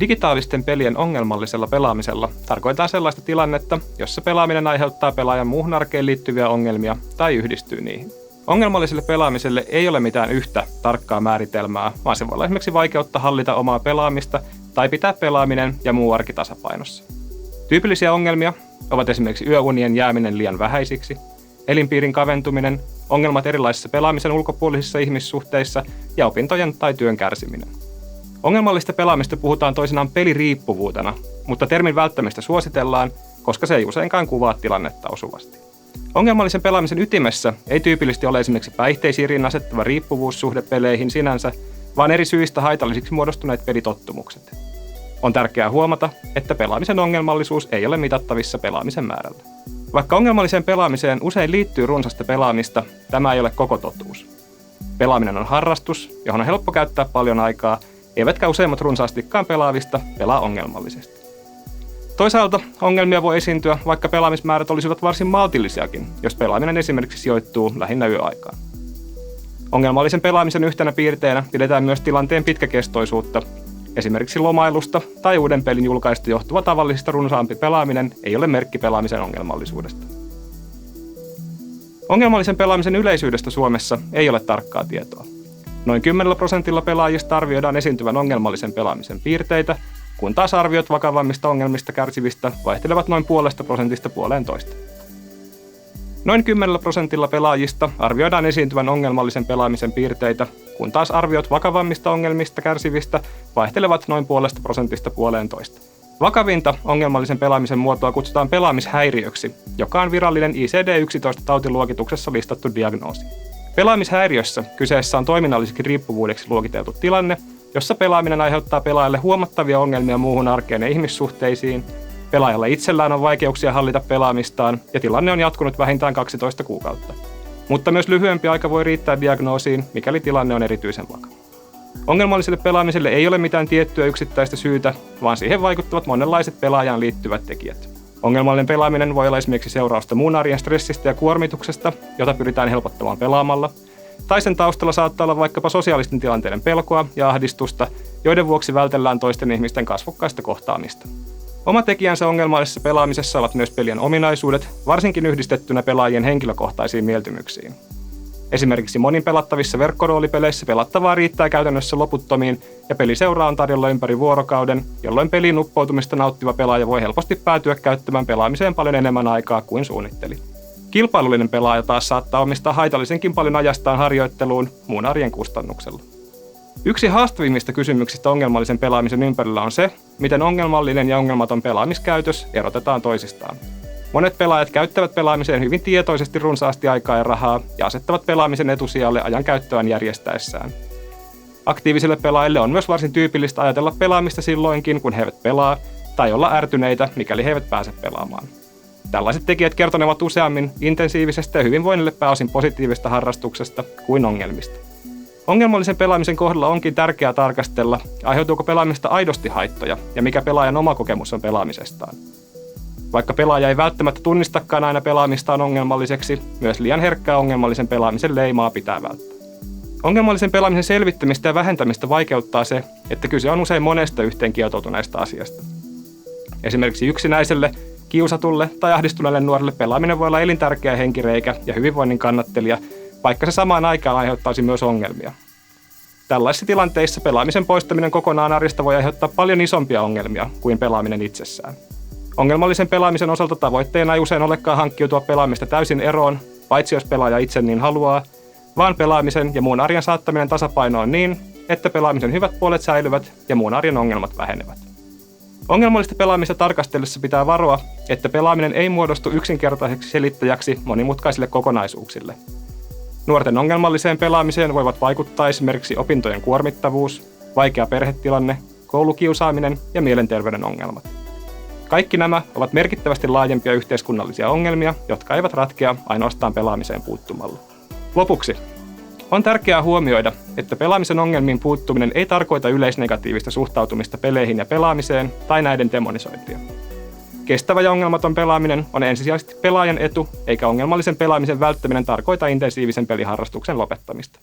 Digitaalisten pelien ongelmallisella pelaamisella tarkoittaa sellaista tilannetta, jossa pelaaminen aiheuttaa pelaajan muuhun arkeen liittyviä ongelmia tai yhdistyy niihin. Ongelmalliselle pelaamiselle ei ole mitään yhtä tarkkaa määritelmää, vaan se voi olla esimerkiksi vaikeutta hallita omaa pelaamista tai pitää pelaaminen ja muu arki tasapainossa. Tyypillisiä ongelmia ovat esimerkiksi yöunien jääminen liian vähäisiksi, elinpiirin kaventuminen, ongelmat erilaisissa pelaamisen ulkopuolisissa ihmissuhteissa ja opintojen tai työn kärsiminen. Ongelmallista pelaamista puhutaan toisinaan peliriippuvuutena, mutta termin välttämistä suositellaan, koska se ei useinkaan kuvaa tilannetta osuvasti. Ongelmallisen pelaamisen ytimessä ei tyypillisesti ole esimerkiksi päihteisiin rinnastettava riippuvuussuhde peleihin sinänsä, vaan eri syistä haitallisiksi muodostuneet pelitottumukset. On tärkeää huomata, että pelaamisen ongelmallisuus ei ole mitattavissa pelaamisen määrällä. Vaikka ongelmalliseen pelaamiseen usein liittyy runsasta pelaamista, tämä ei ole koko totuus. Pelaaminen on harrastus, johon on helppo käyttää paljon aikaa, eivätkä useimmat runsaastikaan pelaavista pelaa ongelmallisesti. Toisaalta ongelmia voi esiintyä, vaikka pelaamismäärät olisivat varsin maltillisiakin, jos pelaaminen esimerkiksi sijoittuu lähinnä yöaikaan. Ongelmallisen pelaamisen yhtenä piirteenä pidetään myös tilanteen pitkäkestoisuutta. Esimerkiksi lomailusta tai uuden pelin julkaista johtuva tavallisista runsaampi pelaaminen ei ole merkki pelaamisen ongelmallisuudesta. Ongelmallisen pelaamisen yleisyydestä Suomessa ei ole tarkkaa tietoa. Noin 10% pelaajista arvioidaan esiintyvän ongelmallisen pelaamisen piirteitä, kun taas arviot vakavammista ongelmista kärsivistä vaihtelevat noin 0,5%–1,5%. Noin 10% pelaajista arvioidaan esiintyvän ongelmallisen pelaamisen piirteitä, kun taas arviot vakavammista ongelmista kärsivistä vaihtelevat noin 0,5%–1,5%. Vakavinta ongelmallisen pelaamisen muotoa kutsutaan pelaamishäiriöksi, joka on virallinen ICD-11-tautiluokituksessa listattu diagnoosi. Pelaamishäiriössä kyseessä on toiminnalliseksi riippuvuudeksi luokiteltu tilanne, jossa pelaaminen aiheuttaa pelaajalle huomattavia ongelmia muuhun arkeen ja ihmissuhteisiin, pelaajalla itsellään on vaikeuksia hallita pelaamistaan ja tilanne on jatkunut vähintään 12 kuukautta. Mutta myös lyhyempi aika voi riittää diagnoosiin, mikäli tilanne on erityisen vakava. Ongelmalliselle pelaamiselle ei ole mitään tiettyä yksittäistä syytä, vaan siihen vaikuttavat monenlaiset pelaajaan liittyvät tekijät. Ongelmallinen pelaaminen voi olla esimerkiksi seurausta muun arjen stressistä ja kuormituksesta, jota pyritään helpottamaan pelaamalla, tai sen taustalla saattaa olla vaikkapa sosiaalisten tilanteiden pelkoa ja ahdistusta, joiden vuoksi vältellään toisten ihmisten kasvokkaista kohtaamista. Oma tekijänsä ongelmallisessa pelaamisessa ovat myös pelien ominaisuudet, varsinkin yhdistettynä pelaajien henkilökohtaisiin mieltymyksiin. Esimerkiksi monin pelattavissa verkkoroolipeleissä pelattavaa riittää käytännössä loputtomiin ja peliseura on tarjolla ympäri vuorokauden, jolloin peliin uppoutumista nauttiva pelaaja voi helposti päätyä käyttämään pelaamiseen paljon enemmän aikaa kuin suunnitteli. Kilpailullinen pelaaja taas saattaa omistaa haitallisenkin paljon ajastaan harjoitteluun muun arjen kustannuksella. Yksi haastavimmista kysymyksistä ongelmallisen pelaamisen ympärillä on se, miten ongelmallinen ja ongelmaton pelaamiskäytös erotetaan toisistaan. Monet pelaajat käyttävät pelaamiseen hyvin tietoisesti runsaasti aikaa ja rahaa ja asettavat pelaamisen etusijalle ajan käyttöään järjestäessään. Aktiivisille pelaajille on myös varsin tyypillistä ajatella pelaamista silloinkin, kun he eivät pelaa, tai olla ärtyneitä, mikäli he eivät pääse pelaamaan. Tällaiset tekijät kertonevat useammin intensiivisestä ja hyvinvoinnille pääosin positiivisesta harrastuksesta kuin ongelmista. Ongelmallisen pelaamisen kohdalla onkin tärkeää tarkastella, aiheutuuko pelaamista aidosti haittoja ja mikä pelaajan oma kokemus on pelaamisestaan. Vaikka pelaaja ei välttämättä tunnistakaan aina pelaamistaan ongelmalliseksi, myös liian herkkää ongelmallisen pelaamisen leimaa pitää välttää. Ongelmallisen pelaamisen selvittämistä ja vähentämistä vaikeuttaa se, että kyse on usein monesta yhteen kietoutuneesta asiasta. Esimerkiksi yksinäiselle, kiusatulle tai ahdistuneelle nuorelle pelaaminen voi olla elintärkeä henkireikä ja hyvinvoinnin kannattelija, vaikka se samaan aikaan aiheuttaisi myös ongelmia. Tällaisissa tilanteissa pelaamisen poistaminen kokonaan arjesta voi aiheuttaa paljon isompia ongelmia kuin pelaaminen itsessään. Ongelmallisen pelaamisen osalta tavoitteena ei usein olekaan hankkiutua pelaamista täysin eroon, paitsi jos pelaaja itse niin haluaa, vaan pelaamisen ja muun arjen saattaminen tasapainoon niin, että pelaamisen hyvät puolet säilyvät ja muun arjen ongelmat vähenevät. Ongelmallista pelaamista tarkastellessa pitää varoa, että pelaaminen ei muodostu yksinkertaiseksi selittäjäksi monimutkaisille kokonaisuuksille. Nuorten ongelmalliseen pelaamiseen voivat vaikuttaa esimerkiksi opintojen kuormittavuus, vaikea perhetilanne, koulukiusaaminen ja mielenterveyden ongelmat. Kaikki nämä ovat merkittävästi laajempia yhteiskunnallisia ongelmia, jotka eivät ratkea ainoastaan pelaamiseen puuttumalla. Lopuksi, on tärkeää huomioida, että pelaamisen ongelmiin puuttuminen ei tarkoita yleisnegatiivista suhtautumista peleihin ja pelaamiseen tai näiden demonisointia. Kestävä ja ongelmaton pelaaminen on ensisijaisesti pelaajan etu, eikä ongelmallisen pelaamisen välttäminen tarkoita intensiivisen peliharrastuksen lopettamista.